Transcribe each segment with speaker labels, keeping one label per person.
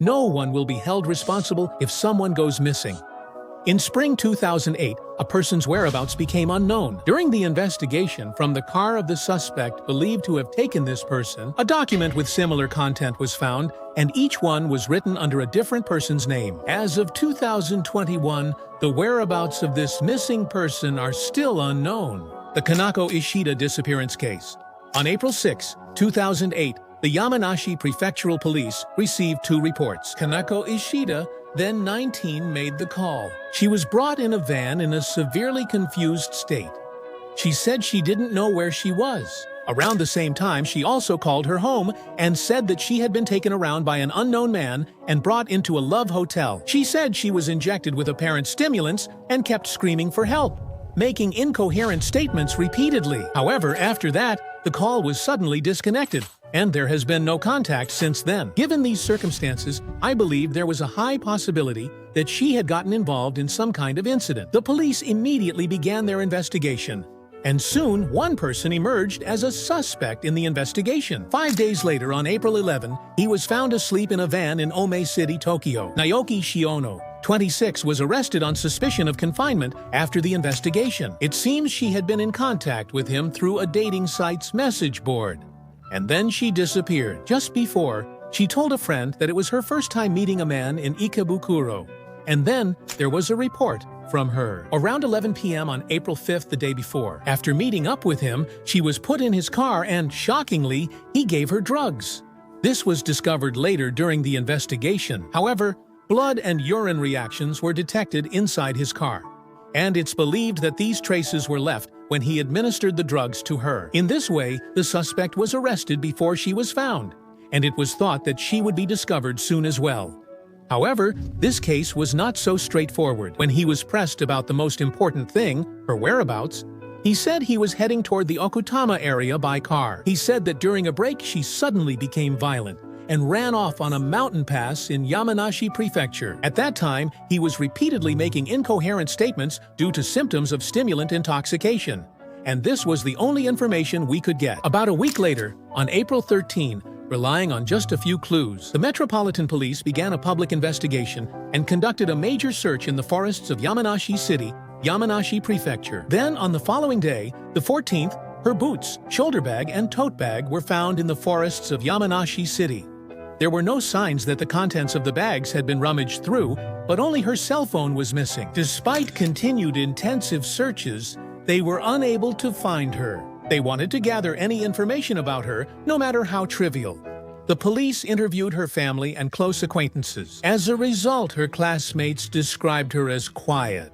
Speaker 1: no one will be held responsible if someone goes missing. In spring 2008, a person's whereabouts became unknown. During the investigation from the car of the suspect believed to have taken this person, a document with similar content was found, and each one was written under a different person's name. As of 2021, the whereabouts of this missing person are still unknown. The Kanako Ishida disappearance case. On April 6, 2008, the Yamanashi Prefectural Police received 2 reports. Kanako Ishida, then 19, made the call. She was brought in a van in a severely confused state. She said she didn't know where she was. Around the same time, she also called her home and said that she had been taken around by an unknown man and brought into a love hotel. She said she was injected with apparent stimulants and kept screaming for help, making incoherent statements repeatedly. However, after that, the call was suddenly disconnected, and there has been no contact since then. Given these circumstances, I believe there was a high possibility that she had gotten involved in some kind of incident. The police immediately began their investigation, and soon one person emerged as a suspect in the investigation. 5 days later, on April 11, he was found asleep in a van in Ome City, Tokyo. Naoki Shiono, 26, was arrested on suspicion of confinement after the investigation. It seems she had been in contact with him through a dating site's message board. And then she disappeared. Just before, she told a friend that it was her first time meeting a man in Ikebukuro. And then there was a report from her. Around 11 p.m. on April 5th, the day before. After meeting up with him, she was put in his car and, shockingly, he gave her drugs. This was discovered later during the investigation. However, blood and urine reactions were detected inside his car, and it's believed that these traces were left when he administered the drugs to her. In this way, the suspect was arrested before she was found, and it was thought that she would be discovered soon as well. However, this case was not so straightforward. When he was pressed about the most important thing, her whereabouts, he said he was heading toward the Okutama area by car. He said that during a break she suddenly became violent and ran off on a mountain pass in Yamanashi Prefecture. At that time, he was repeatedly making incoherent statements due to symptoms of stimulant intoxication. And this was the only information we could get. About a week later, on April 13, relying on just a few clues, the Metropolitan Police began a public investigation and conducted a major search in the forests of Yamanashi City, Yamanashi Prefecture. Then, on the following day, the 14th, her boots, shoulder bag, and tote bag were found in the forests of Yamanashi City. There were no signs that the contents of the bags had been rummaged through, but only her cell phone was missing. Despite continued intensive searches, they were unable to find her. They wanted to gather any information about her, no matter how trivial. The police interviewed her family and close acquaintances. As a result, her classmates described her as quiet.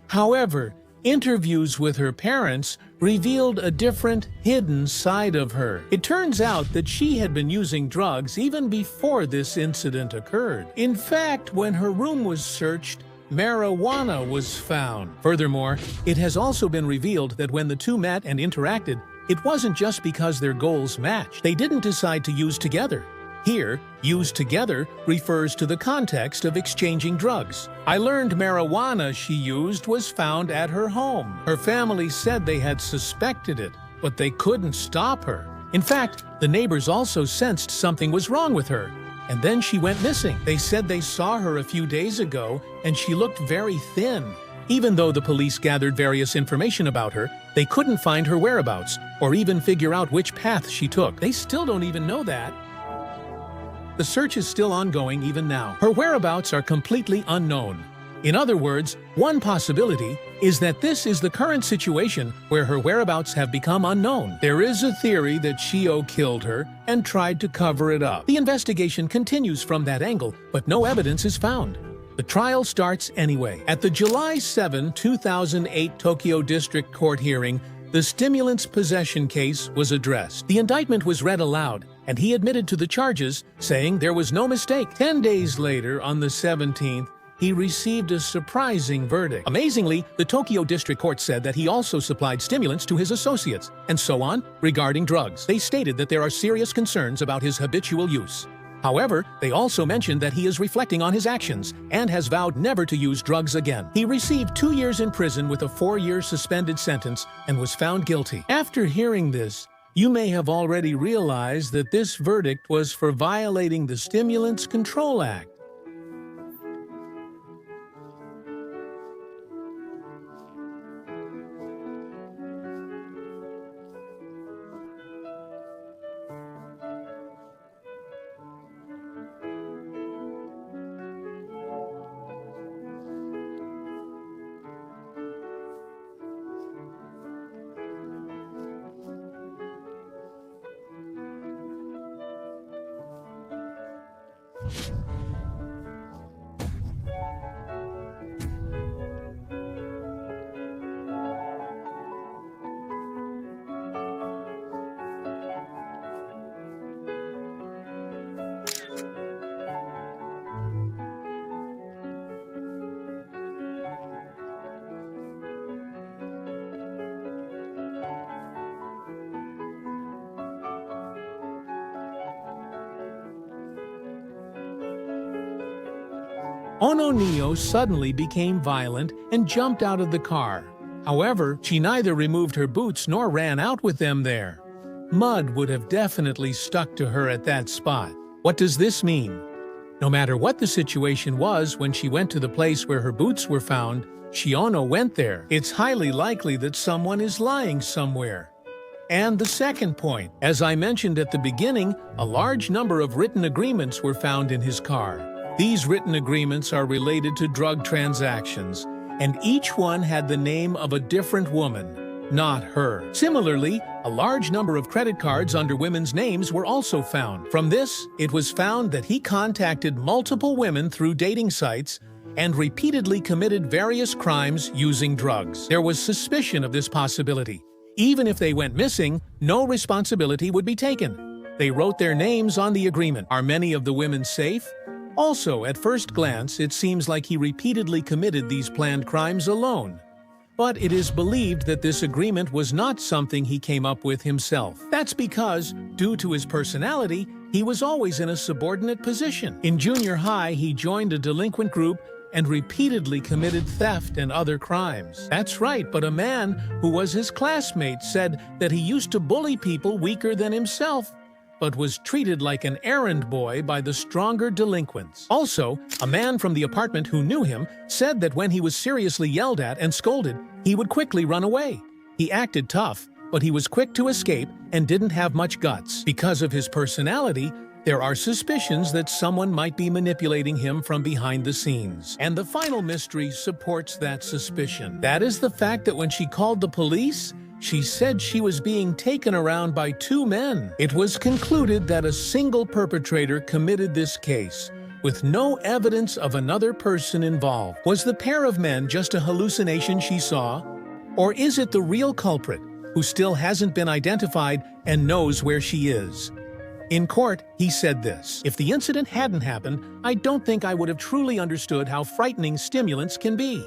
Speaker 1: However, interviews with her parents revealed a different, hidden side of her. It turns out that she had been using drugs even before this incident occurred. In fact, when her room was searched, marijuana was found. Furthermore, it has also been revealed that when the two met and interacted, it wasn't just because their goals matched. They didn't decide to use together. Here, use together refers to the context of exchanging drugs. I learned marijuana she used was found at her home. Her family said they had suspected it, but they couldn't stop her. In fact, the neighbors also sensed something was wrong with her, and then she went missing. They said they saw her a few days ago, and she looked very thin. Even though the police gathered various information about her, they couldn't find her whereabouts, or even figure out which path she took. They still don't even know that. The search is still ongoing even now. Her whereabouts are completely unknown. In other words, one possibility is that this is the current situation where her whereabouts have become unknown. There is a theory that Shio killed her and tried to cover it up. The investigation continues from that angle, but no evidence is found. The trial starts anyway. At the July 7, 2008 Tokyo District Court hearing, the stimulants possession case was addressed. The indictment was read aloud, and he admitted to the charges, saying there was no mistake. 10 days later, on the 17th, he received a surprising verdict. Amazingly, the Tokyo District Court said that he also supplied stimulants to his associates, and so on, regarding drugs. They stated that there are serious concerns about his habitual use. However, they also mentioned that he is reflecting on his actions and has vowed never to use drugs again. He received 2 years in prison with a 4-year suspended sentence and was found guilty. After hearing this, You may have already realized that this verdict was for violating the Stimulants Control Act. Ononio suddenly became violent and jumped out of the car. However, she neither removed her boots nor ran out with them there. Mud would have definitely stuck to her at that spot. What does this mean? No matter what the situation was when she went to the place where her boots were found, Shiono went there. It's highly likely that someone is lying somewhere. And the second point, as I mentioned at the beginning, a large number of written agreements were found in his car. These written agreements are related to drug transactions, and each one had the name of a different woman, not her. Similarly, a large number of credit cards under women's names were also found. From this, it was found that he contacted multiple women through dating sites and repeatedly committed various crimes using drugs. There was suspicion of this possibility. Even if they went missing, no responsibility would be taken. They wrote their names on the agreement. Are many of the women safe? Also, at first glance, it seems like he repeatedly committed these planned crimes alone. But it is believed that this agreement was not something he came up with himself. That's because, due to his personality, he was always in a subordinate position. In junior high, he joined a delinquent group and repeatedly committed theft and other crimes. That's right, but a man who was his classmate said that he used to bully people weaker than himself, but was treated like an errand boy by the stronger delinquents. Also, a man from the apartment who knew him said that when he was seriously yelled at and scolded, he would quickly run away. He acted tough, but he was quick to escape and didn't have much guts. Because of his personality, there are suspicions that someone might be manipulating him from behind the scenes. And the final mystery supports that suspicion. That is the fact that when she called the police, she said she was being taken around by two men. It was concluded that a single perpetrator committed this case, with no evidence of another person involved. Was the pair of men just a hallucination she saw? Or is it the real culprit, who still hasn't been identified and knows where she is? In court, he said this: "If the incident hadn't happened, I don't think I would have truly understood how frightening stimulants can be.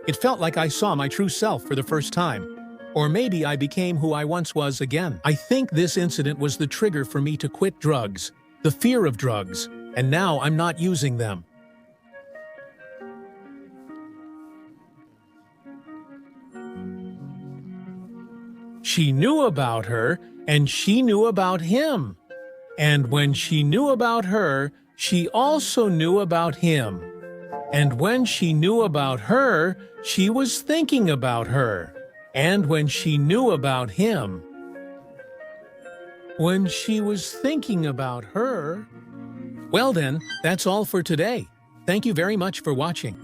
Speaker 1: It felt like I saw my true self for the first time. Or maybe I became who I once was again. I think this incident was the trigger for me to quit drugs, the fear of drugs, and now I'm not using them." She knew about her, and she knew about him. And when she knew about her, she also knew about him. And when she knew about her, she was thinking about her. And when she knew about him, when she was thinking about her... Well then, that's all for today. Thank you very much for watching.